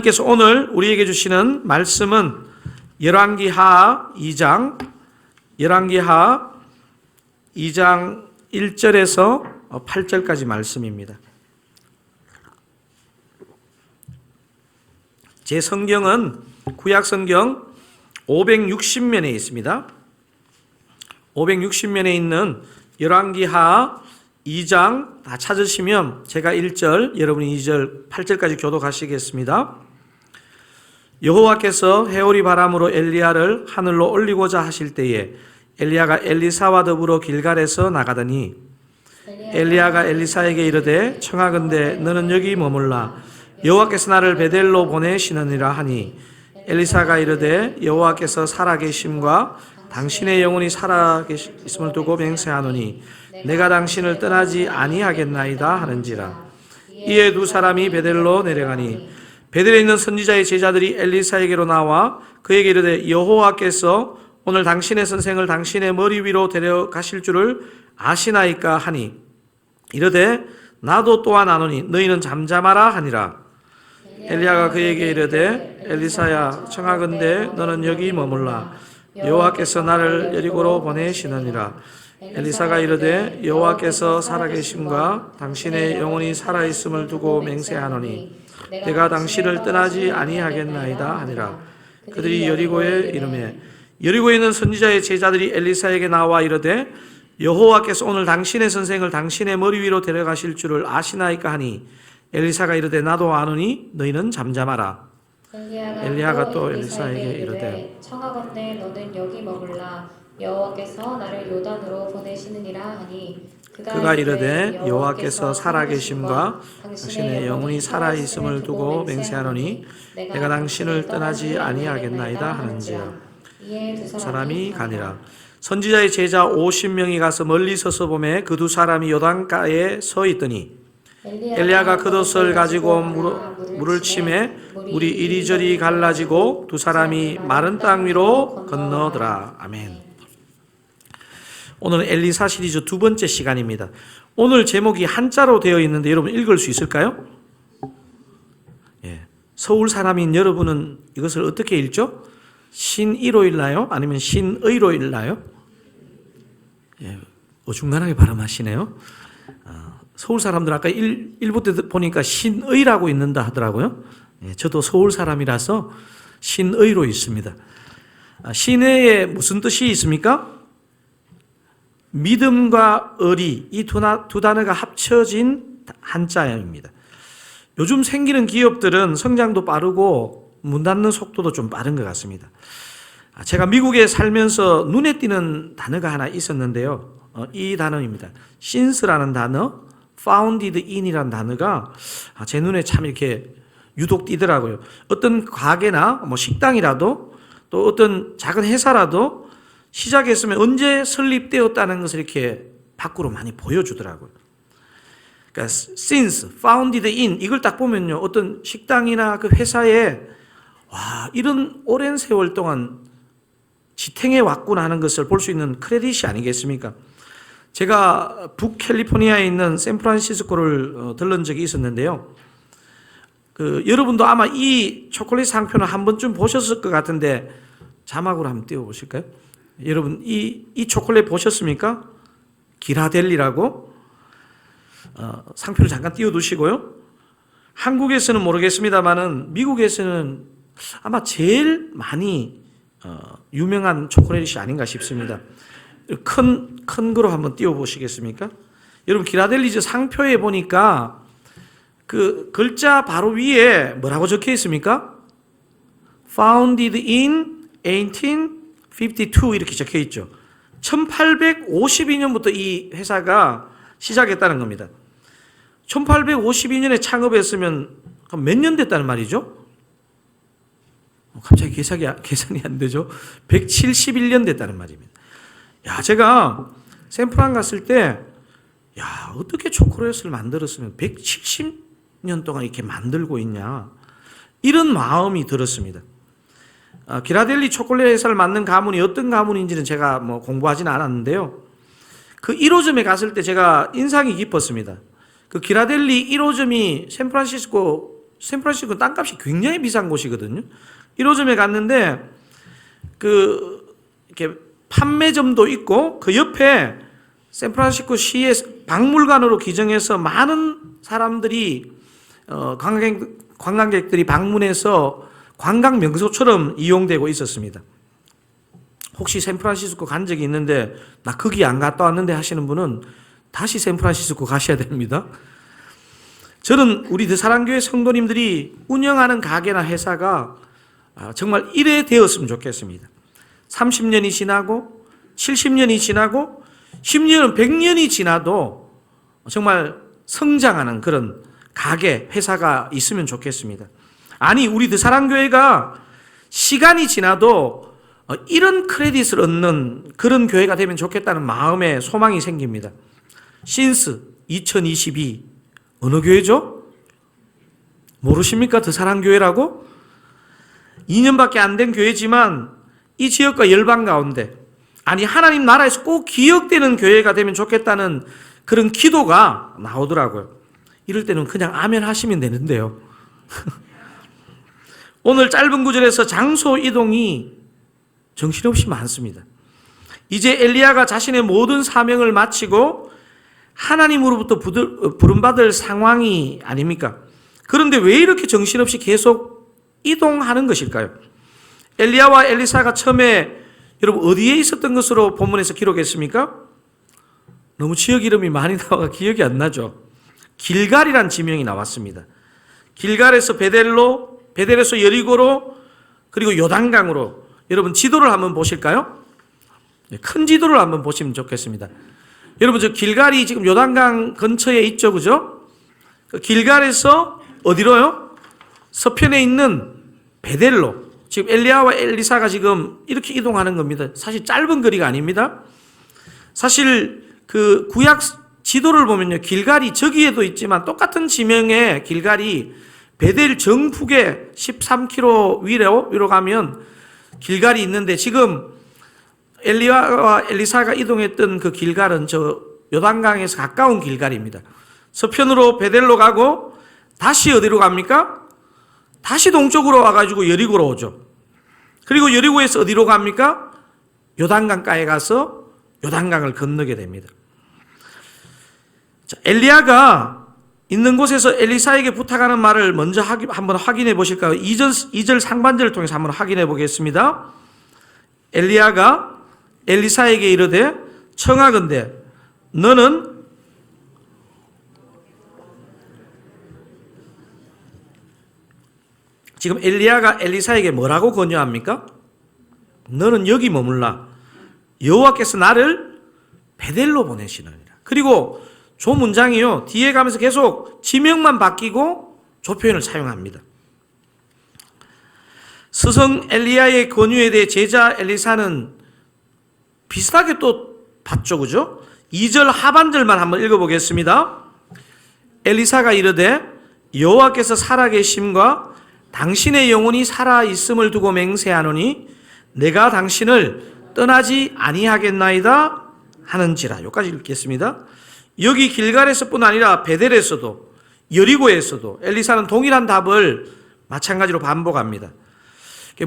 하나님께서 오늘 우리에게 주시는 말씀은 열왕기하 2장 1절에서 8절까지 말씀입니다. 제 성경은 구약 성경 560면에 있습니다. 560면에 있는 열왕기하 2장 다 찾으시면 제가 1절, 여러분이 2절, 8절까지 교독하시겠습니다. 여호와께서 해오리 바람으로 엘리야를 하늘로 올리고자 하실 때에 엘리야가 엘리사와 더불어 길갈에서 나가더니 엘리야가 엘리사에게 이르되 청하건대 너는 여기 머물라 여호와께서 나를 베델로 보내시느니라 하니 엘리사가 이르되 여호와께서 살아계심과 당신의 영혼이 살아계심을 두고 맹세하노니 내가 당신을 떠나지 아니하겠나이다 하는지라. 이에 두 사람이 베델로 내려가니 베델에 있는 선지자의 제자들이 엘리사에게로 나와 그에게 이르되 여호와께서 오늘 당신의 선생을 당신의 머리 위로 데려가실 줄을 아시나이까 하니 이르되 나도 또한 아노니 너희는 잠잠하라 하니라. 엘리야가 그에게 이르되 엘리사야 청하건대 너는 여기 머물라 여호와께서 나를 여리고로 보내시느니라. 엘리사가 이르되 여호와께서 살아계심과 당신의 영혼이 살아있음을 두고 맹세하노니 내가 당신을 떠나지 아니하겠나이다 하니라. 그들이 여리고에 이르매 여리고에 있는 선지자의 제자들이 엘리사에게 나와 이르되 여호와께서 오늘 당신의 선생을 당신의 머리 위로 데려가실 줄을 아시나이까 하니 엘리사가 이르되 나도 아노니 너희는 잠잠하라. 엘리야가 또 엘리사에게 이르되 청하건대 너는 여기 머물라 여호와께서 나를 요단으로 보내시느니라 하니 그가 이르되 여호와께서 살아계심과 당신의 영혼이 살아있음을 두고 맹세하노니 내가 당신을 떠나지 아니하겠나이다 하는지라. 이에 두 사람이 가니라. 선지자의 제자 50명이 가서 멀리 서서 보매 그 두 사람이 요단가에 서 있더니 엘리야가 겉옷을 가지고 물을 치매 물이 이리저리 갈라지고 두 사람이 마른 땅 위로 건너더라. 아멘. 오늘은 엘리사 시리즈 두 번째 시간입니다. 오늘 제목이 한자로 되어 있는데 여러분 읽을 수 있을까요? 예. 서울 사람인 여러분은 이것을 어떻게 읽죠? 신이로 읽나요? 아니면 신의로 읽나요? 예. 어중간하게 발음하시네요. 서울 사람들 아까 1부 때 보니까 신의라고 읽는다 하더라고요. 예, 저도 서울 사람이라서 신의로 읽습니다. 신의에 무슨 뜻이 있습니까? 믿음과 의리 이 두 단어가 합쳐진 한자입니다. 요즘 생기는 기업들은 성장도 빠르고 문 닫는 속도도 좀 빠른 것 같습니다. 제가 미국에 살면서 눈에 띄는 단어가 하나 있었는데요. 이 단어입니다. since라는 단어, founded in이라는 단어가 제 눈에 참 이렇게 유독 띄더라고요. 어떤 가게나 뭐 식당이라도 또 어떤 작은 회사라도 시작했으면 언제 설립되었다는 것을 이렇게 밖으로 많이 보여주더라고요. 그러니까 since, founded in 이걸 딱 보면요. 어떤 식당이나 그 회사에 와 이런 오랜 세월 동안 지탱해 왔구나 하는 것을 볼 수 있는 크레딧이 아니겠습니까? 제가 북캘리포니아에 있는 샌프란시스코를 들른 적이 있었는데요. 여러분도 아마 이 초콜릿 상표는 한 번쯤 보셨을 것 같은데 자막으로 한번 띄워보실까요? 여러분 이 초콜릿 보셨습니까? 기라델리라고 상표를 잠깐 띄워두시고요. 한국에서는 모르겠습니다만은 미국에서는 아마 제일 많이 유명한 초콜릿이 아닌가 싶습니다. 큰 거로 한번 띄워보시겠습니까? 여러분 기라델리즈 상표에 보니까 그 글자 바로 위에 뭐라고 적혀 있습니까? Founded in 1852 이렇게 적혀 있죠. 1852년부터 이 회사가 시작했다는 겁니다. 1852년에 창업했으면 몇 년 됐다는 말이죠? 갑자기 계산이 안 되죠? 171년 됐다는 말입니다. 야, 제가 샌프란 갔을 때, 야, 어떻게 초콜릿을 만들었으면 170년 동안 이렇게 만들고 있냐. 이런 마음이 들었습니다. 기라델리 초콜릿 회사를 만든 가문이 어떤 가문인지는 제가 뭐 공부하지는 않았는데요. 그 1호점에 갔을 때 제가 인상이 깊었습니다. 그 기라델리 1호점이 샌프란시스코 샌프란시스코 땅값이 굉장히 비싼 곳이거든요. 1호점에 갔는데 이렇게 판매점도 있고 그 옆에 샌프란시스코 시의 박물관으로 기정해서 많은 사람들이 관광객들이 방문해서 관광 명소처럼 이용되고 있었습니다. 혹시 샌프란시스코 간 적이 있는데 나 거기 안 갔다 왔는데 하시는 분은 다시 샌프란시스코 가셔야 됩니다. 저는 우리 대사랑교회 성도님들이 운영하는 가게나 회사가 정말 이래 되었으면 좋겠습니다. 30년이 지나고 70년이 지나고 10년은 100년이 지나도 정말 성장하는 그런 가게, 회사가 있으면 좋겠습니다. 아니, 우리 대사랑교회가 시간이 지나도 이런 크레딧을 얻는 그런 교회가 되면 좋겠다는 마음에 소망이 생깁니다. 신스 2022 어느 교회죠? 모르십니까? 대사랑교회라고? 2년밖에 안 된 교회지만 이 지역과 열방 가운데 아니 하나님 나라에서 꼭 기억되는 교회가 되면 좋겠다는 그런 기도가 나오더라고요. 이럴 때는 그냥 아멘 하시면 되는데요. 오늘 짧은 구절에서 장소 이동이 정신없이 많습니다. 이제 엘리야가 자신의 모든 사명을 마치고 하나님으로부터 부름받을 상황이 아닙니까? 그런데 왜 이렇게 정신없이 계속 이동하는 것일까요? 엘리야와 엘리사가 처음에 여러분 어디에 있었던 것으로 본문에서 기록했습니까? 너무 지역 이름이 많이 나와서 기억이 안 나죠. 길갈이란 지명이 나왔습니다. 길갈에서 베델로, 베델에서 여리고로, 그리고 요단강으로. 여러분 지도를 한번 보실까요? 큰 지도를 한번 보시면 좋겠습니다. 여러분 저 길갈이 지금 요단강 근처에 있죠, 그죠? 길갈에서 어디로요? 서편에 있는 베델로. 지금 엘리야와 엘리사가 지금 이렇게 이동하는 겁니다. 사실 짧은 거리가 아닙니다. 사실 그 구약 지도를 보면요, 길갈이 저기에도 있지만 똑같은 지명의 길갈이 베델 정북에 13km 위로 가면 길갈이 있는데 지금 엘리야와 엘리사가 이동했던 그 길갈은 저 요단강에서 가까운 길갈입니다. 서편으로 베델로 가고 다시 어디로 갑니까? 다시 동쪽으로 와가지고 여리고로 오죠. 그리고 여리고에서 어디로 갑니까? 요단강가에 가서 요단강을 건너게 됩니다. 자, 엘리야가 있는 곳에서 엘리사에게 부탁하는 말을 먼저 한번 확인해 보실까요? 2절 상반절을 통해서 한번 확인해 보겠습니다. 엘리야가 엘리사에게 이르되 청하건대 너는 지금 엘리야가 엘리사에게 뭐라고 권유합니까? 너는 여기 머물라. 여호와께서 나를 베델로 보내시느니라. 그리고 조 문장이요, 뒤에 가면서 계속 지명만 바뀌고 조 표현을 사용합니다. 스승 엘리야의 권유에 대해 제자 엘리사는 비슷하게 또 봤죠, 그죠? 2절 하반절만 한번 읽어보겠습니다. 엘리사가 이르되 여호와께서 살아계심과 당신의 영혼이 살아있음을 두고 맹세하노니 내가 당신을 떠나지 아니하겠나이다 하는지라. 여기까지 읽겠습니다. 여기 길갈에서뿐 아니라 베델에서도 여리고에서도 엘리사는 동일한 답을 마찬가지로 반복합니다.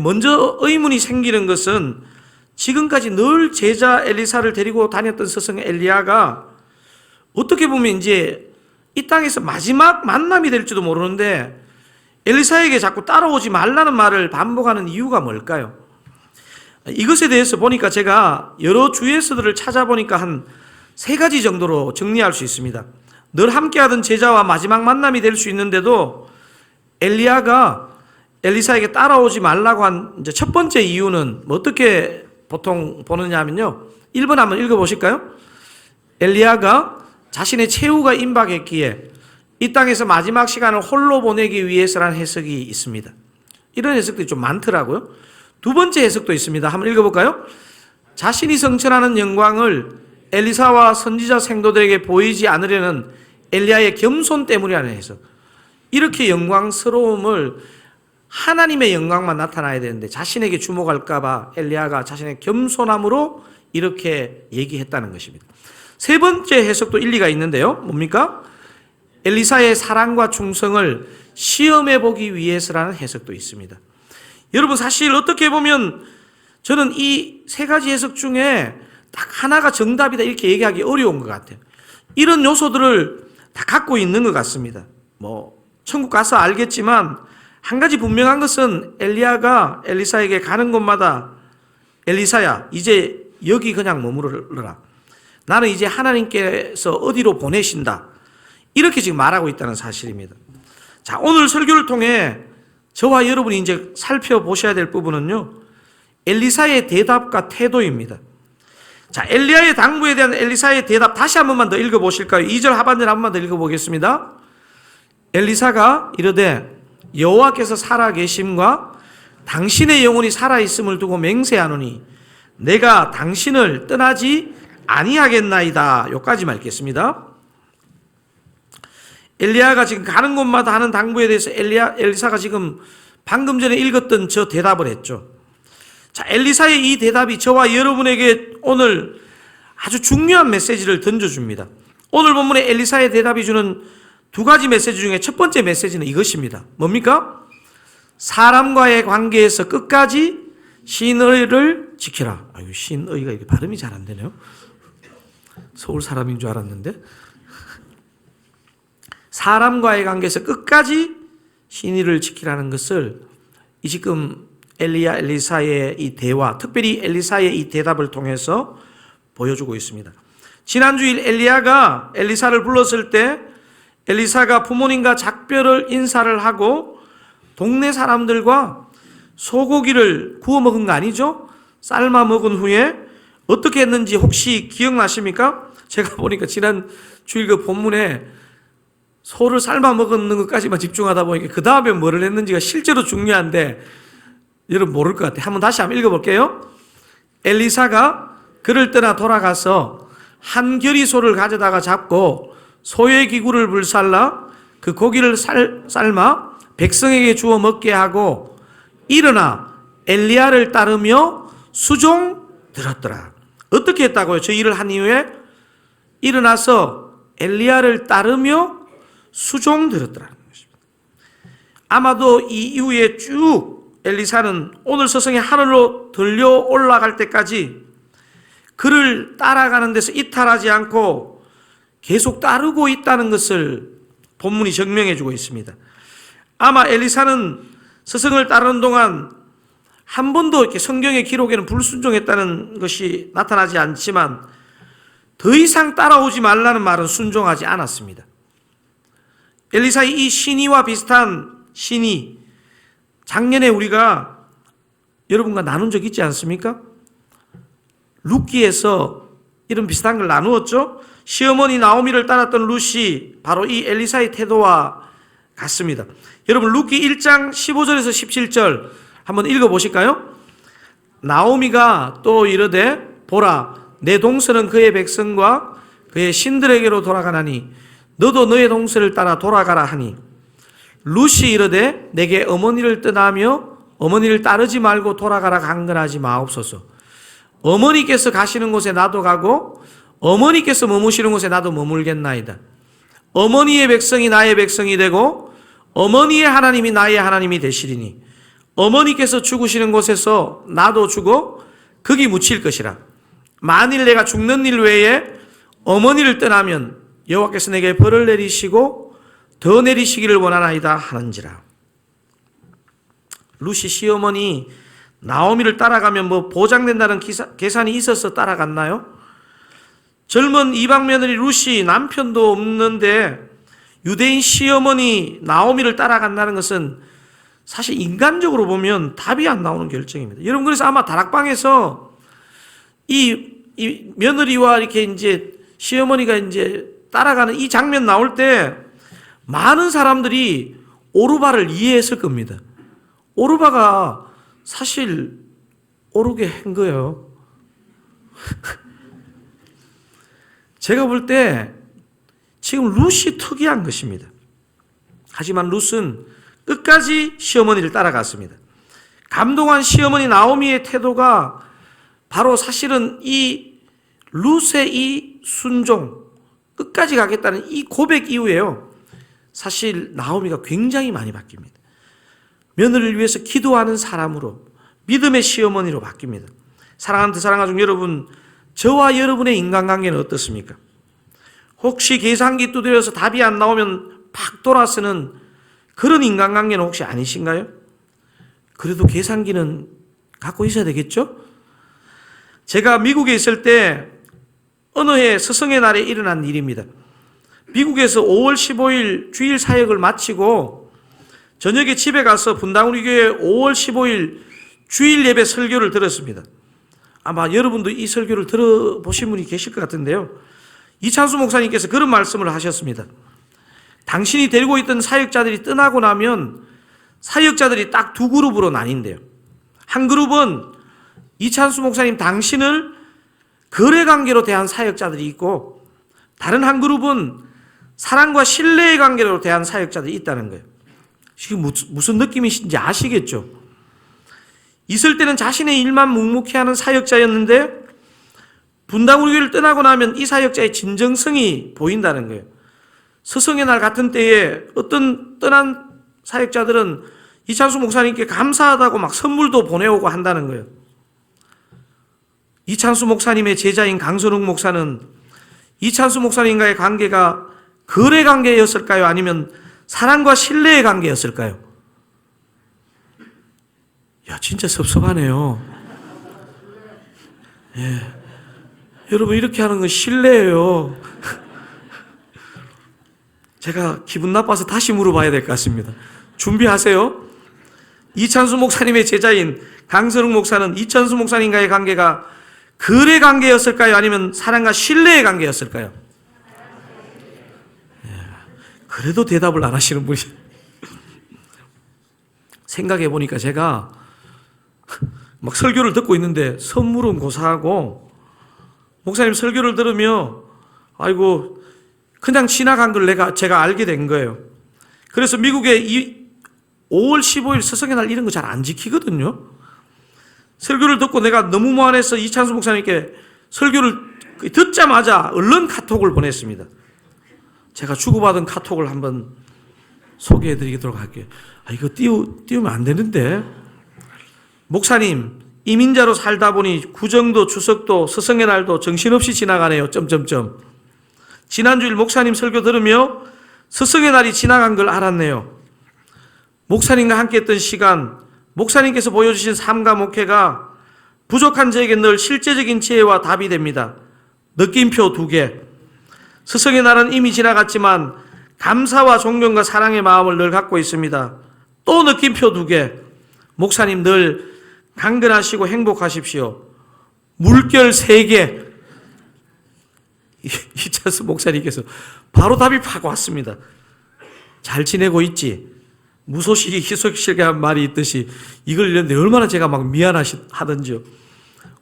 먼저 의문이 생기는 것은 지금까지 늘 제자 엘리사를 데리고 다녔던 스승 엘리야가 어떻게 보면 이제 이 땅에서 마지막 만남이 될지도 모르는데 엘리사에게 자꾸 따라오지 말라는 말을 반복하는 이유가 뭘까요? 이것에 대해서 보니까 제가 여러 주예서들을 찾아보니까 한 3가지 정도로 정리할 수 있습니다. 늘 함께하던 제자와 마지막 만남이 될 수 있는데도 엘리야가 엘리사에게 따라오지 말라고 한 이제 첫 번째 이유는 어떻게 보통 보느냐 하면요, 1번 한번 읽어보실까요? 엘리야가 자신의 최후가 임박했기에 이 땅에서 마지막 시간을 홀로 보내기 위해서라는 해석이 있습니다. 이런 해석들이 좀 많더라고요. 두 번째 해석도 있습니다. 한번 읽어볼까요? 자신이 성천하는 영광을 엘리사와 선지자 생도들에게 보이지 않으려는 엘리야의 겸손 때문이라는 해석. 이렇게 영광스러움을 하나님의 영광만 나타나야 되는데 자신에게 주목할까 봐 엘리야가 자신의 겸손함으로 이렇게 얘기했다는 것입니다. 세 번째 해석도 일리가 있는데요. 뭡니까? 엘리사의 사랑과 충성을 시험해 보기 위해서라는 해석도 있습니다. 여러분, 사실 어떻게 보면 저는 이 세 가지 해석 중에 딱 하나가 정답이다 이렇게 얘기하기 어려운 것 같아요. 이런 요소들을 다 갖고 있는 것 같습니다. 천국 가서 알겠지만 한 가지 분명한 것은 엘리야가 엘리사에게 가는 곳마다 엘리사야, 이제 여기 그냥 머무르라. 나는 이제 하나님께서 어디로 보내신다. 이렇게 지금 말하고 있다는 사실입니다. 자, 오늘 설교를 통해 저와 여러분이 이제 살펴보셔야 될 부분은요, 엘리사의 대답과 태도입니다. 자, 엘리야의 당부에 대한 엘리사의 대답 다시 한 번만 더 읽어보실까요? 2절 하반절 한 번만 더 읽어보겠습니다. 엘리사가 이르되 여호와께서 살아계심과 당신의 영혼이 살아있음을 두고 맹세하노니 내가 당신을 떠나지 아니하겠나이다. 여기까지만 읽겠습니다. 엘리야가 지금 가는 곳마다 하는 당부에 대해서 엘리사가 지금 방금 전에 읽었던 저 대답을 했죠. 자, 엘리사의 이 대답이 저와 여러분에게 오늘 아주 중요한 메시지를 던져줍니다. 오늘 본문에 엘리사의 대답이 주는 두 가지 메시지 중에 첫 번째 메시지는 이것입니다. 뭡니까? 사람과의 관계에서 끝까지 신의를 지키라. 아유, 신의가 이렇게 발음이 잘 안 되네요. 서울 사람인 줄 알았는데. 사람과의 관계에서 끝까지 신의를 지키라는 것을 이 지금 엘리사의 이 대화, 특별히 엘리사의 이 대답을 통해서 보여주고 있습니다. 지난주일 엘리야가 엘리사를 불렀을 때 엘리사가 부모님과 작별을 인사를 하고 동네 사람들과 소고기를 구워 먹은 거 아니죠? 삶아 먹은 후에 어떻게 했는지 혹시 기억나십니까? 제가 보니까 지난 주일 그 본문에 소를 삶아 먹는 것까지만 집중하다 보니까 그 다음에 뭐를 했는지가 실제로 중요한데 여러분 모를 것 같아요. 한번 다시 한번 읽어볼게요. 엘리사가 그를 떠나 돌아가서 한 겨리 소를 가져다가 잡고 소의 기구를 불살라 그 고기를 삶아 백성에게 주어 먹게 하고 일어나 엘리야를 따르며 수종 들었더라. 어떻게 했다고요? 저 일을 한 이후에 일어나서 엘리야를 따르며 수종 들었더라는 것입니다. 아마도 이 이후에 쭉 엘리사는 오늘 서성의 하늘로 들려 올라갈 때까지 그를 따라가는 데서 이탈하지 않고 계속 따르고 있다는 것을 본문이 증명해 주고 있습니다. 아마 엘리사는 스승을 따르는 동안 한 번도 이렇게 성경의 기록에는 불순종했다는 것이 나타나지 않지만 더 이상 따라오지 말라는 말은 순종하지 않았습니다. 엘리사의 이 신의와 비슷한 신의, 작년에 우리가 여러분과 나눈 적 있지 않습니까? 룻기에서 이런 비슷한 걸 나누었죠. 시어머니 나오미를 따랐던 룻이 바로 이 엘리사의 태도와 같습니다. 여러분 룻기 1장 15절에서 17절 한번 읽어보실까요? 나오미가 또 이르되 보라 내 동서는 그의 백성과 그의 신들에게로 돌아가나니 너도 너의 동서를 따라 돌아가라 하니 룻이 이르되 내게 어머니를 떠나며 어머니를 따르지 말고 돌아가라 강건하지 마옵소서. 어머니께서 가시는 곳에 나도 가고 어머니께서 머무시는 곳에 나도 머물겠나이다. 어머니의 백성이 나의 백성이 되고 어머니의 하나님이 나의 하나님이 되시리니 어머니께서 죽으시는 곳에서 나도 죽어 거기 묻힐 것이라. 만일 내가 죽는 일 외에 어머니를 떠나면 여호와께서 내게 벌을 내리시고 더 내리시기를 원하나이다 하는지라. 룻이 시어머니 나오미를 따라가면 뭐 보장된다는 계산이 있어서 따라갔나요? 젊은 이방 며느리 룻이 남편도 없는데 유대인 시어머니 나오미를 따라간다는 것은 사실 인간적으로 보면 답이 안 나오는 결정입니다. 여러분 그래서 아마 다락방에서 이 며느리와 이렇게 이제 시어머니가 이제 따라가는 이 장면 나올 때 많은 사람들이 오르바를 이해했을 겁니다. 오르바가 사실 오르게 한 거예요. 제가 볼 때 지금 룻이 특이한 것입니다. 하지만 룻은 끝까지 시어머니를 따라갔습니다. 감동한 시어머니 나오미의 태도가 바로 사실은 이 룻의 이 순종, 끝까지 가겠다는 이 고백 이후에요. 사실 나오미가 굉장히 많이 바뀝니다. 며느리를 위해서 기도하는 사람으로, 믿음의 시어머니로 바뀝니다. 사랑하는 사랑가족 여러분, 저와 여러분의 인간관계는 어떻습니까? 혹시 계산기 두드려서 답이 안 나오면 팍 돌아서는 그런 인간관계는 혹시 아니신가요? 그래도 계산기는 갖고 있어야 되겠죠? 제가 미국에 있을 때 어느 해 스승의 날에 일어난 일입니다. 미국에서 5월 15일 주일 사역을 마치고 저녁에 집에 가서 분당우리 교회 5월 15일 주일 예배 설교를 들었습니다. 아마 여러분도 이 설교를 들어보신 분이 계실 것 같은데요. 이찬수 목사님께서 그런 말씀을 하셨습니다. 당신이 데리고 있던 사역자들이 떠나고 나면 사역자들이 딱 두 그룹으로 나뉜대요. 한 그룹은 이찬수 목사님 당신을 거래관계로 대한 사역자들이 있고, 다른 한 그룹은 사랑과 신뢰의 관계로 대한 사역자들이 있다는 거예요. 지금 무슨 느낌이신지 아시겠죠? 있을 때는 자신의 일만 묵묵히 하는 사역자였는데 분당우리 교회를 떠나고 나면 이 사역자의 진정성이 보인다는 거예요. 스승의 날 같은 때에 어떤 떠난 사역자들은 이찬수 목사님께 감사하다고 막 선물도 보내오고 한다는 거예요. 이찬수 목사님의 제자인 강선욱 목사는 이찬수 목사님과의 관계가 거래 관계였을까요? 아니면 사랑과 신뢰의 관계였을까요? 야, 진짜 섭섭하네요. 예. 여러분, 이렇게 하는 건 신뢰예요. 제가 기분 나빠서 다시 물어봐야 될 것 같습니다. 준비하세요. 이찬수 목사님의 제자인 강선욱 목사는 이찬수 목사님과의 관계가 거래 관계였을까요? 아니면 사랑과 신뢰의 관계였을까요? 예. 그래도 대답을 안 하시는 분이. 생각해 보니까 제가 막 설교를 듣고 있는데 선물은 고사하고 목사님 설교를 들으며 아이고 그냥 지나간 걸 제가 알게 된 거예요. 그래서 미국에 5월 15일 스승의 날 이런 거 잘 안 지키거든요. 설교를 듣고 내가 너무 무안해서 이찬수 목사님께 설교를 듣자마자 얼른 카톡을 보냈습니다. 제가 주고받은 카톡을 한번 소개해 드리도록 할게요. 이거 띄우면 안 되는데. 목사님, 이민자로 살다 보니 구정도 추석도 스승의 날도 정신없이 지나가네요. 지난주일 목사님 설교 들으며 스승의 날이 지나간 걸 알았네요. 목사님과 함께 했던 시간, 목사님께서 보여주신 삶과 목회가 부족한 저에게 늘 실제적인 지혜와 답이 됩니다. 느낌표 2개. 스승의 날은 이미 지나갔지만 감사와 존경과 사랑의 마음을 늘 갖고 있습니다. 또 느낌표 2개. 목사님 늘 강건하시고 행복하십시오. 물결 3개. 이찬수 목사님께서 바로 답이 팍 왔습니다. 잘 지내고 있지? 무소식이 희소식이 한 말이 있듯이 이걸 읽는데 얼마나 제가 막 미안하던지요.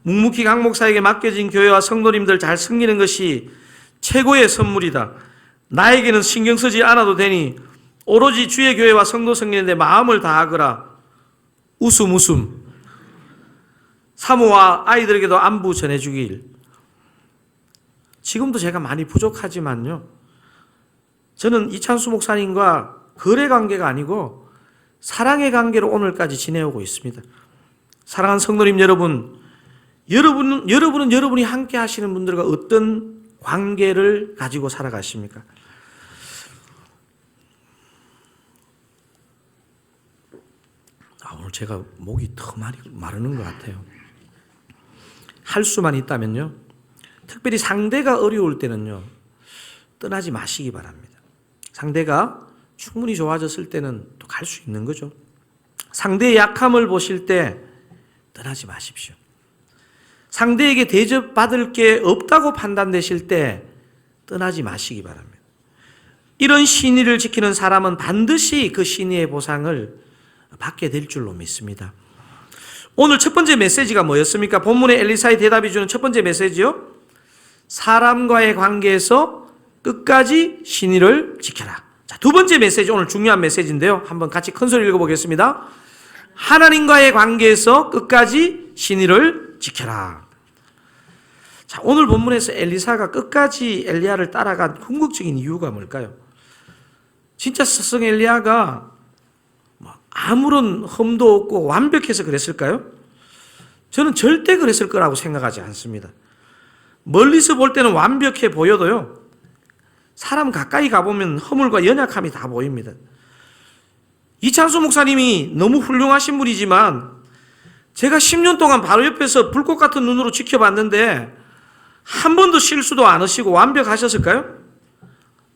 묵묵히 강 목사에게 맡겨진 교회와 성도님들 잘 섬기는 것이 최고의 선물이다. 나에게는 신경 쓰지 않아도 되니 오로지 주의 교회와 성도 섬기는데 마음을 다하거라. 웃음. 사모와 아이들에게도 안부 전해주길. 지금도 제가 많이 부족하지만요, 저는 이찬수 목사님과 거래 관계가 아니고 사랑의 관계로 오늘까지 지내오고 있습니다. 사랑하는 성도님 여러분은 여러분이 함께 하시는 분들과 어떤 관계를 가지고 살아가십니까? 오늘 제가 목이 더 많이 마르는 것 같아요. 할 수만 있다면요, 특별히 상대가 어려울 때는요, 떠나지 마시기 바랍니다. 상대가 충분히 좋아졌을 때는 또 갈 수 있는 거죠. 상대의 약함을 보실 때 떠나지 마십시오. 상대에게 대접받을 게 없다고 판단되실 때 떠나지 마시기 바랍니다. 이런 신의를 지키는 사람은 반드시 그 신의의 보상을 받게 될 줄로 믿습니다. 오늘 첫 번째 메시지가 뭐였습니까? 본문의 엘리사의 대답이 주는 첫 번째 메시지요, 사람과의 관계에서 끝까지 신의를 지켜라. 자, 두 번째 메시지, 오늘 중요한 메시지인데요, 한번 같이 큰 소리 읽어보겠습니다. 하나님과의 관계에서 끝까지 신의를 지켜라. 자, 오늘 본문에서 엘리사가 끝까지 엘리야를 따라간 궁극적인 이유가 뭘까요? 진짜 스승 엘리야가 아무런 흠도 없고 완벽해서 그랬을까요? 저는 절대 그랬을 거라고 생각하지 않습니다. 멀리서 볼 때는 완벽해 보여도요, 사람 가까이 가보면 허물과 연약함이 다 보입니다. 이창수 목사님이 너무 훌륭하신 분이지만 제가 10년 동안 바로 옆에서 불꽃 같은 눈으로 지켜봤는데 한 번도 실수도 안 하시고 완벽하셨을까요?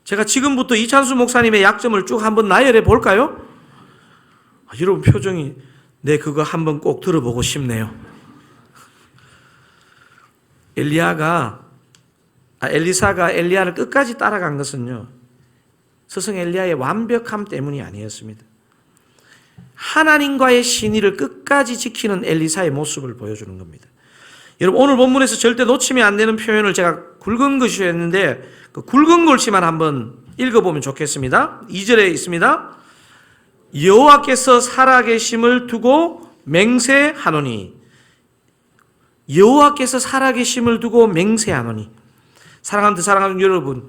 제가 지금부터 이창수 목사님의 약점을 쭉 한번 나열해 볼까요? 여러분 표정이, 네, 그거 한번 꼭 들어보고 싶네요. 엘리사가 엘리야를 끝까지 따라간 것은요, 스승 엘리야의 완벽함 때문이 아니었습니다. 하나님과의 신의를 끝까지 지키는 엘리사의 모습을 보여주는 겁니다. 여러분, 오늘 본문에서 절대 놓치면 안 되는 표현을 제가 굵은 글씨였는데 그 굵은 글씨만 한번 읽어보면 좋겠습니다. 2절에 있습니다. 여호와께서 살아계심을 두고 맹세하노니. 여호와께서 살아계심을 두고 맹세하노니. 사랑하는 여러분,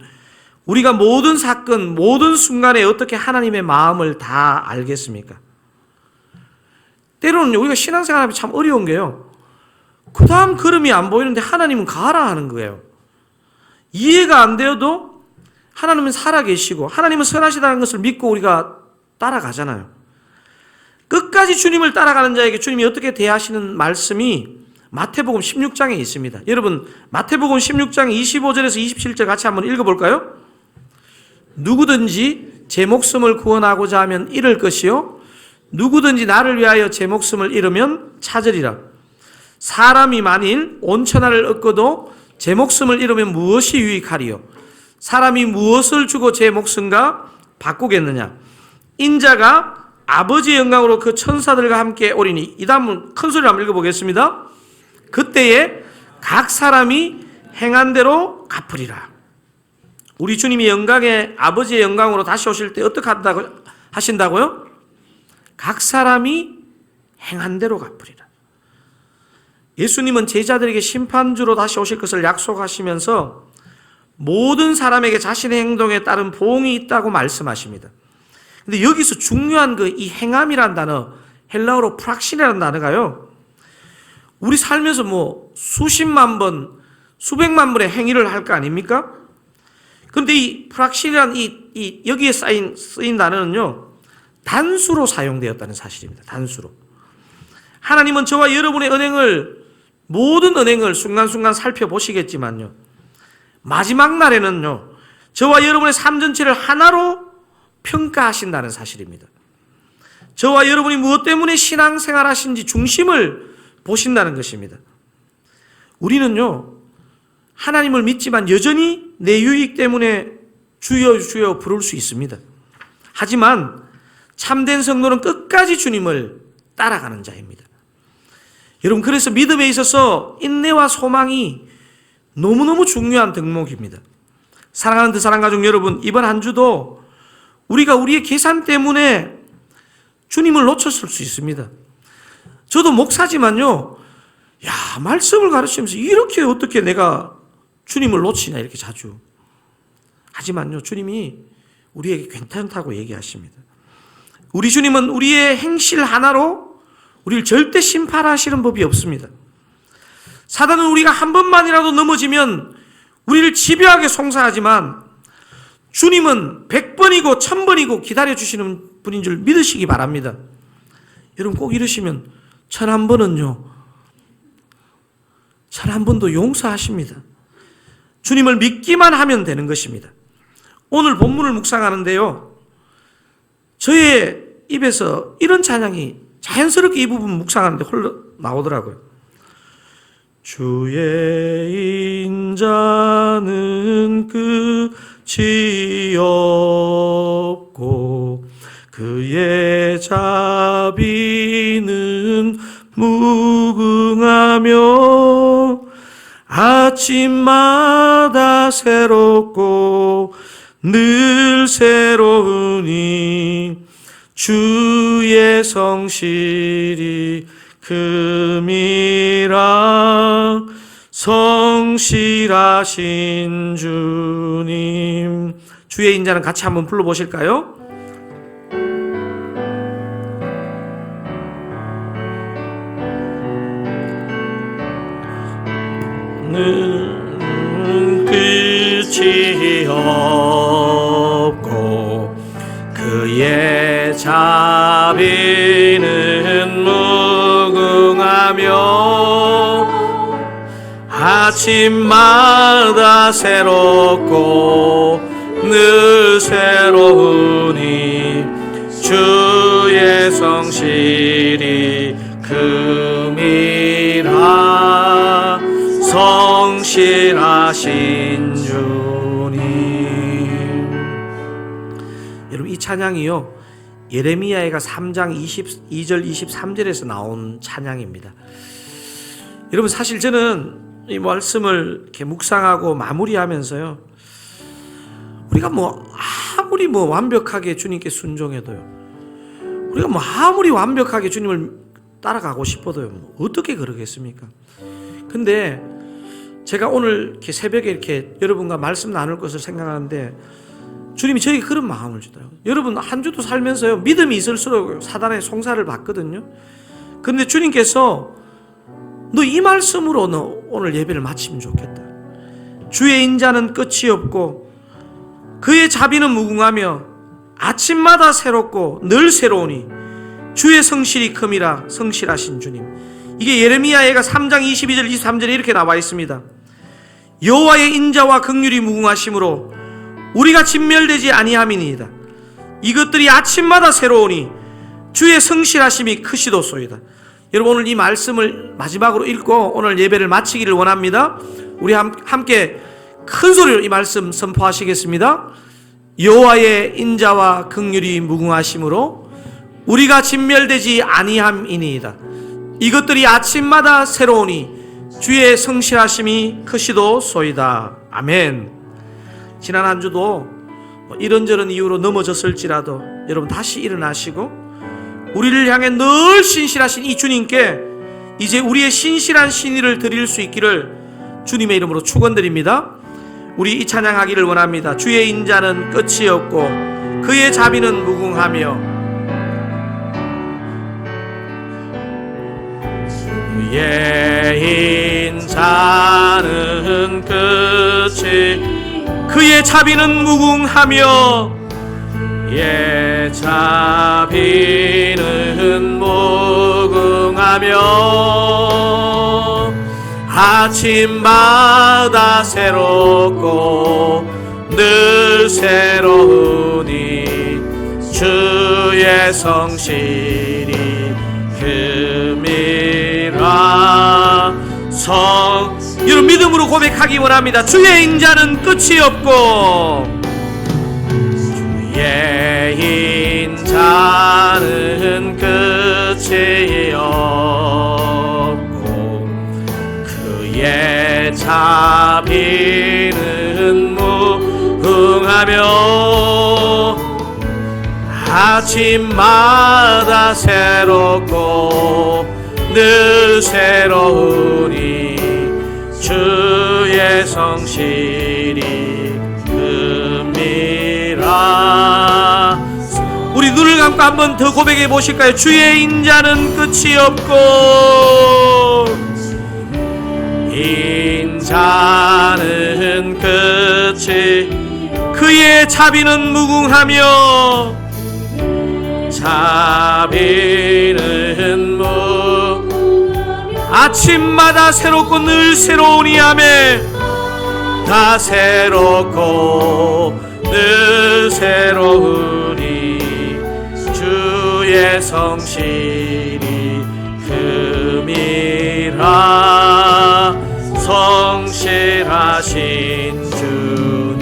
우리가 모든 사건, 모든 순간에 어떻게 하나님의 마음을 다 알겠습니까? 때로는 우리가 신앙생활하면 참 어려운 게요, 그 다음 걸음이 안 보이는데 하나님은 가라 하는 거예요. 이해가 안 되어도 하나님은 살아계시고 하나님은 선하시다는 것을 믿고 우리가 따라가잖아요. 끝까지 주님을 따라가는 자에게 주님이 어떻게 대하시는 말씀이 마태복음 16장에 있습니다. 여러분, 마태복음 16장 25절에서 27절 같이 한번 읽어볼까요? 누구든지 제 목숨을 구원하고자 하면 잃을 것이요, 누구든지 나를 위하여 제 목숨을 잃으면 찾으리라. 사람이 만일 온 천하를 얻고도 제 목숨을 잃으면 무엇이 유익하리요? 사람이 무엇을 주고 제 목숨과 바꾸겠느냐? 인자가 아버지의 영광으로 그 천사들과 함께 오리니. 이 다음은 큰 소리로 한번 읽어보겠습니다. 그때에 각 사람이 행한 대로 갚으리라. 우리 주님이 영광의 아버지의 영광으로 다시 오실 때 어떻게 하신다고요? 각 사람이 행한 대로 갚으리라. 예수님은 제자들에게 심판주로 다시 오실 것을 약속하시면서 모든 사람에게 자신의 행동에 따른 보응이 있다고 말씀하십니다. 근데 여기서 중요한 이 행함이라는 단어, 헬라어로 프락신이라는 단어가요, 우리 살면서 수십만 번, 수백만 번의 행위를 할 거 아닙니까? 그런데 이 프락신이라는 여기에 쓰인 단어는요, 단수로 사용되었다는 사실입니다. 단수로. 하나님은 저와 여러분의 모든 은행을 순간순간 살펴보시겠지만요, 마지막 날에는요, 저와 여러분의 삶 전체를 하나로 평가하신다는 사실입니다. 저와 여러분이 무엇 때문에 신앙생활 하신지 중심을 보신다는 것입니다. 우리는요, 하나님을 믿지만 여전히 내 유익 때문에 주여 주여 부를 수 있습니다. 하지만 참된 성도는 끝까지 주님을 따라가는 자입니다. 여러분, 그래서 믿음에 있어서 인내와 소망이 너무너무 중요한 덕목입니다. 사랑하는 사랑가족 여러분, 이번 한 주도 우리가 우리의 계산 때문에 주님을 놓쳤을 수 있습니다. 저도 목사지만요, 말씀을 가르치면서 이렇게 어떻게 내가 주님을 놓치냐, 이렇게 자주. 하지만요, 주님이 우리에게 괜찮다고 얘기하십니다. 우리 주님은 우리의 행실 하나로 우리를 절대 심판하시는 법이 없습니다. 사단은 우리가 한 번만이라도 넘어지면 우리를 집요하게 송사하지만 주님은 100번이고 1000번이고 기다려주시는 분인 줄 믿으시기 바랍니다. 여러분, 꼭 이러시면 1001번은요, 1001번도 용서하십니다. 주님을 믿기만 하면 되는 것입니다. 오늘 본문을 묵상하는데요, 저의 입에서 이런 찬양이 자연스럽게 이 부분 묵상하는데 나오더라고요. 주의 인자는 끝이 없고 그의 자비는 무궁하며 아침마다 새롭고 늘 새로우니 주의 성실이 금이라. 성실하신 주님, 주의 인자는 같이 한번 불러보실까요? 끝이 없고 그의 자비는 무궁하며 아침마다 새롭고 늘 새로우니 주의 성실이 금이라 성실하신 주님. 여러분, 이 찬양이요 예레미야가 3장 22절 23절에서 나온 찬양입니다. 여러분, 사실 저는 이 말씀을 이렇게 묵상하고 마무리하면서요, 우리가 아무리 완벽하게 주님께 순종해도요, 우리가 아무리 완벽하게 주님을 따라가고 싶어도요, 어떻게 그러겠습니까? 근데 제가 오늘 이렇게 새벽에 이렇게 여러분과 말씀 나눌 것을 생각하는데 주님이 저에게 그런 마음을 주더라고요. 여러분, 한 주도 살면서요, 믿음이 있을수록 사단의 송사를 받거든요. 그런데 주님께서 너 이 말씀으로 너 오늘 예배를 마치면 좋겠다. 주의 인자는 끝이 없고 그의 자비는 무궁하며 아침마다 새롭고 늘 새로우니 주의 성실이 큼이라 성실하신 주님. 이게 예레미야가 3장 22절 23절에 이렇게 나와 있습니다. 여호와의 인자와 긍휼이 무궁하심으로 우리가 진멸되지 아니함이니이다. 이것들이 아침마다 새로우니 주의 성실하심이 크시도소이다. 여러분, 오늘 이 말씀을 마지막으로 읽고 오늘 예배를 마치기를 원합니다. 우리 함께 큰 소리로 이 말씀 선포하시겠습니다. 여호와의 인자와 긍휼이 무궁하심으로 우리가 진멸되지 아니함이니이다. 이것들이 아침마다 새로우니 주의 성실하심이 크시도소이다. 아멘. 지난 한 주도 이런저런 이유로 넘어졌을지라도 여러분 다시 일어나시고 우리를 향해 늘 신실하신 이 주님께 이제 우리의 신실한 신의를 드릴 수 있기를 주님의 이름으로 축원드립니다. 우리 이 찬양하기를 원합니다. 주의 인자는 끝이 없고 그의 자비는 무궁하며 주의 인자는 끝이 그의 자비는 무궁하며 예 자비는 무궁하며 아침마다 새롭고 늘 새로우니 주의 성실이 금이라 여러분, 믿음으로 고백하기 원합니다. 주의 인자는 끝이 없고 주의 인자는 끝이 없고 그의 자비는 무궁하며 아침마다 새롭고 늘 새로우니 주의 성실이 금이라. 우리 눈을 감고 한번 더 고백해 보실까요? 주의 인자는 끝이 없고 인자는 끝이 그의 자비는 무궁하며 자비는 아침마다 새롭고 늘 새로우니 아멘. 다 새롭고 늘 새로우니 주의 성실이 금이라 성실하신 주님.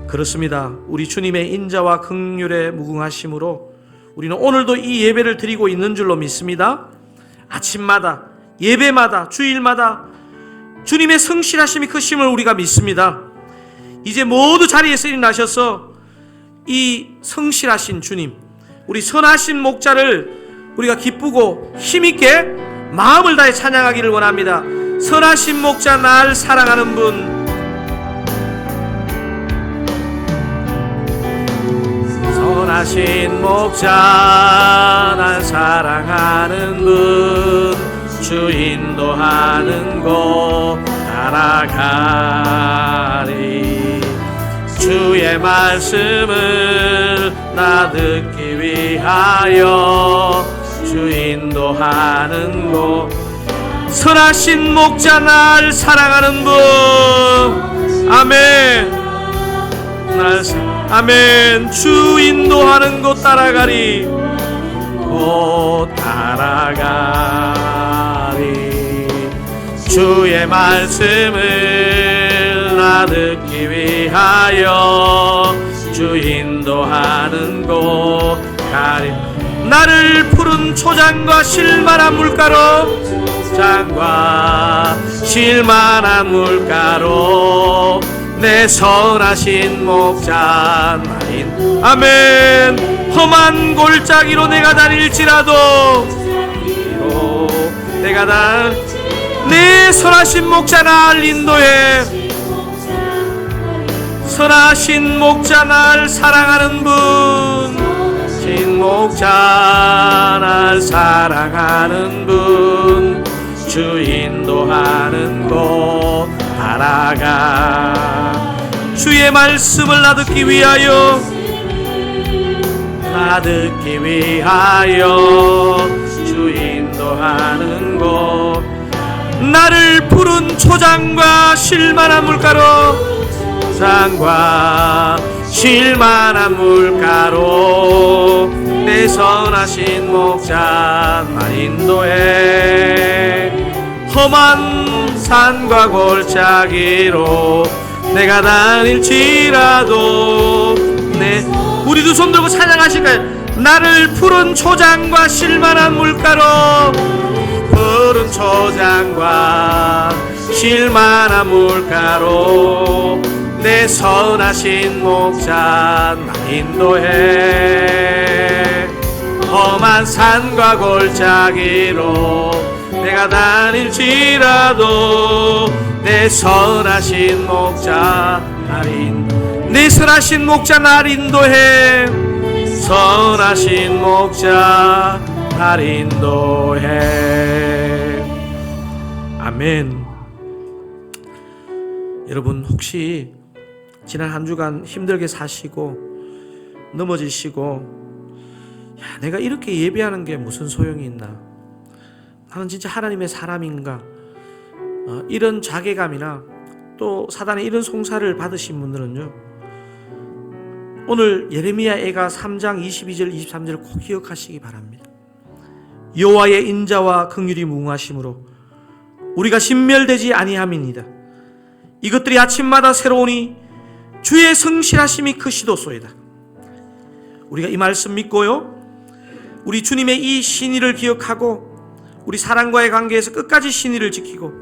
그렇습니다. 우리 주님의 인자와 긍휼의 무궁하심으로 우리는 오늘도 이 예배를 드리고 있는 줄로 믿습니다. 아침마다, 예배마다, 주일마다 주님의 성실하심이 크심을 우리가 믿습니다. 이제 모두 자리에서 일어나셔서 이 성실하신 주님, 우리 선하신 목자를 우리가 기쁘고 힘있게 마음을 다해 찬양하기를 원합니다. 선하신 목자 날 사랑하는 분, 선하신 목자 날 사랑하는 분 주 인도하는 곳 따라가리. 주의 말씀을 나 듣기 위하여 주 인도하는 곳. 선하신 목자 날 사랑하는 분. 아멘. 아멘. 주 인도하는 곳 따라가리. 곳 따라가리. 주의 말씀을 나 듣기 위하여 주 인도하는 곳 가리. 나를 푸른 초장과 실만한 물가로, 장과 실만한 물가로 내 선하신 목자 나인. 아멘. 험한 골짜기로 내가 다닐지라도 내가 내 선하신 목자 날 인도해. 선하신 목자 날 사랑하는 분, 신 목자 날 사랑하는 분 주 인도하는 곳 따라가. 주의 말씀을 나 듣기 위하여, 나 듣기 위하여 주 인도하는 곳. 나를 푸른 초장과 실만한 물가로, 장과 실만한 물가로 내 선하신 목자 나 인도해. 험한 산과 골짜기로 내가 다닐지라도 우리도 손 들고 찬양하실까요? 나를 푸른 초장과 실만한 물가로, 푸른 초장과 실만한 물가로 내 선하신 목자 나 인도해. 험한 산과 골짜기로 내가 다닐지라도 내 선하신 목자 날 내 선하신 목자 날 인도해. 선하신 목자 날 인도해. 아멘. 여러분, 혹시 지난 한 주간 힘들게 사시고 넘어지시고, 야, 내가 이렇게 예배하는 게 무슨 소용이 있나, 나는 진짜 하나님의 사람인가, 이런 자괴감이나 또 사단의 이런 송사를 받으신 분들은요, 오늘 예레미야 애가 3장 22절 23절을 꼭 기억하시기 바랍니다. 여호와의 인자와 긍휼이 무궁하심으로 우리가 신멸되지 아니함이니이다. 이것들이 아침마다 새로우니 주의 성실하심이 크시도소이다. 우리가 이 말씀 믿고요, 우리 주님의 이 신의를 기억하고 우리 사랑과의 관계에서 끝까지 신의를 지키고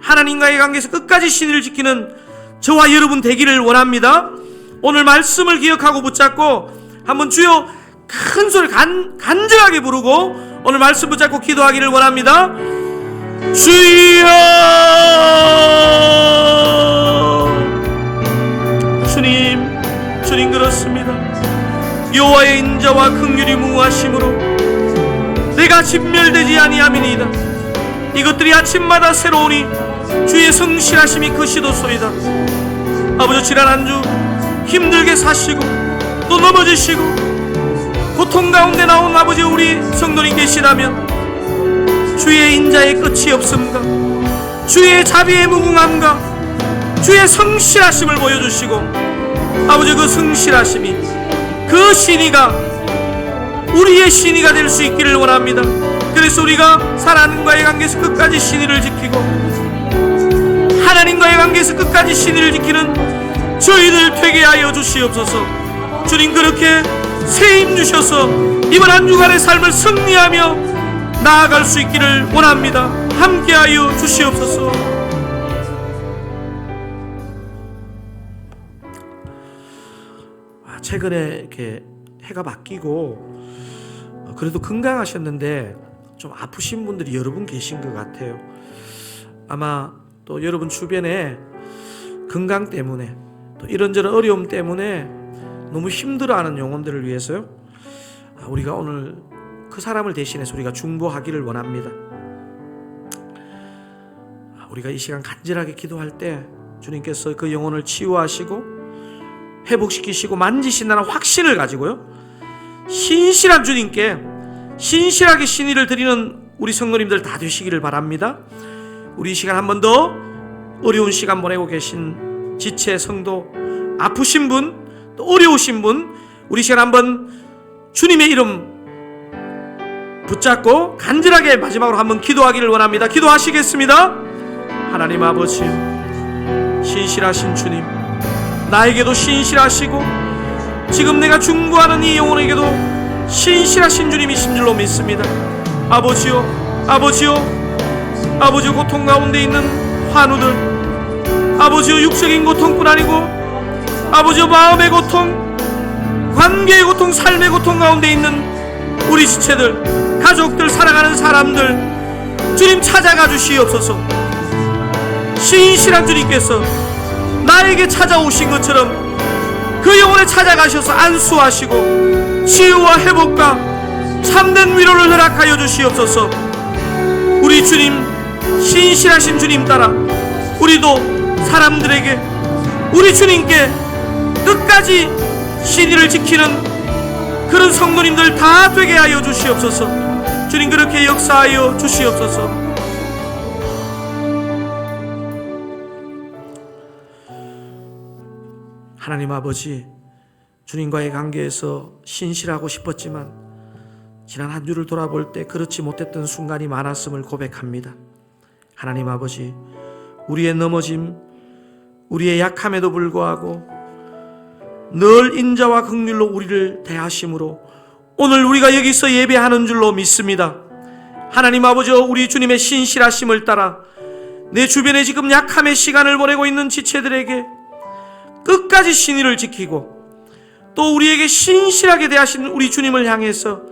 하나님과의 관계에서 끝까지 신의를 지키는 저와 여러분 되기를 원합니다. 오늘 말씀을 기억하고 붙잡고 한번 주여 큰 소리 간절하게 부르고 오늘 말씀 붙잡고 기도하기를 원합니다. 주여, 주님 그렇습니다. 여호와의 인자와 긍휼이 무궁하심으로 내가 진멸되지 아니함이니이다. 이것들이 아침마다 새로우니 주의 성실하심이 크시도소이다. 아버지, 지난 한 주 힘들게 사시고 또 넘어지시고 고통 가운데 나온 아버지 우리 성도님 계시다면 주의 인자의 끝이 없음과 주의 자비의 무궁함과 주의 성실하심을 보여주시고 아버지, 그 성실하심이, 그 신의가 우리의 신의가 될 수 있기를 원합니다. 그래서 우리가 하나님과의 관계에서 끝까지 신의를 지키고 하나님과의 관계에서 끝까지 신의를 지키는 저희들 되게 하여 주시옵소서. 주님, 그렇게 세임 주셔서 이번 한 주간의 삶을 승리하며 나아갈 수 있기를 원합니다. 함께하여 주시옵소서. 최근에 이렇게 해가 바뀌고 그래도 건강하셨는데 좀 아프신 분들이 여러 분 계신 것 같아요. 아마 또 여러분 주변에 건강 때문에 또 이런저런 어려움 때문에 너무 힘들어하는 영혼들을 위해서요. 우리가 오늘 그 사람을 대신해서 우리가 중보하기를 원합니다. 우리가 이 시간 간절하게 기도할 때 주님께서 그 영혼을 치유하시고 회복시키시고 만지신다는 확신을 가지고요, 신실한 주님께 신실하게 신의를 드리는 우리 성도님들 다 되시기를 바랍니다. 우리 이 시간 한 번 더 어려운 시간 보내고 계신 지체 성도, 아프신 분, 또 어려우신 분, 우리 시간 한번 주님의 이름 붙잡고 간절하게 마지막으로 한번 기도하기를 원합니다. 기도하시겠습니다. 하나님 아버지, 신실하신 주님, 나에게도 신실하시고 지금 내가 중보하는 이 영혼에게도 신실하신 주님이신 줄로 믿습니다. 아버지요, 아버지요, 아버지요, 고통 가운데 있는 환우들, 아버지요, 육적인 고통뿐 아니고 아버지요, 마음의 고통, 관계의 고통, 삶의 고통 가운데 있는 우리 지체들, 가족들, 사랑하는 사람들 주님 찾아가 주시옵소서. 신실한 주님께서 나에게 찾아오신 것처럼 그 영혼에 찾아가셔서 안수하시고 치유와 회복과 참된 위로를 허락하여 주시옵소서. 우리 주님, 신실하신 주님 따라 우리도 사람들에게 우리 주님께 끝까지 신의를 지키는 그런 성도님들 다 되게 하여 주시옵소서. 주님, 그렇게 역사하여 주시옵소서. 하나님 아버지, 주님과의 관계에서 신실하고 싶었지만 지난 한 주를 돌아볼 때 그렇지 못했던 순간이 많았음을 고백합니다. 하나님 아버지, 우리의 넘어짐, 우리의 약함에도 불구하고 늘 인자와 긍휼로 우리를 대하심으로 오늘 우리가 여기서 예배하는 줄로 믿습니다. 하나님 아버지, 우리 주님의 신실하심을 따라 내 주변에 지금 약함의 시간을 보내고 있는 지체들에게 끝까지 신의를 지키고 또 우리에게 신실하게 대하신 우리 주님을 향해서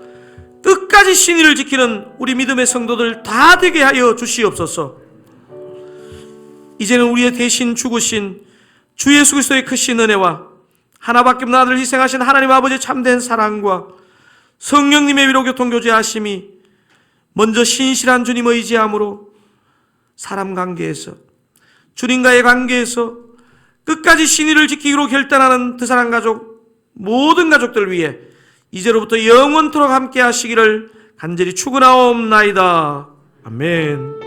끝까지 신의를 지키는 우리 믿음의 성도들 다 되게 하여 주시옵소서. 이제는 우리의 대신 죽으신 주 예수 그리스도의 크신 은혜와 하나밖에 없는 아들을 희생하신 하나님 아버지의 참된 사랑과 성령님의 위로 교통 교제하심이 먼저 신실한 주님 의지함으로 사람 관계에서, 주님과의 관계에서 끝까지 신의를 지키기로 결단하는 드사랑 가족, 모든 가족들 위해 이제로부터 영원토록 함께 하시기를 간절히 축원하옵나이다. 아멘.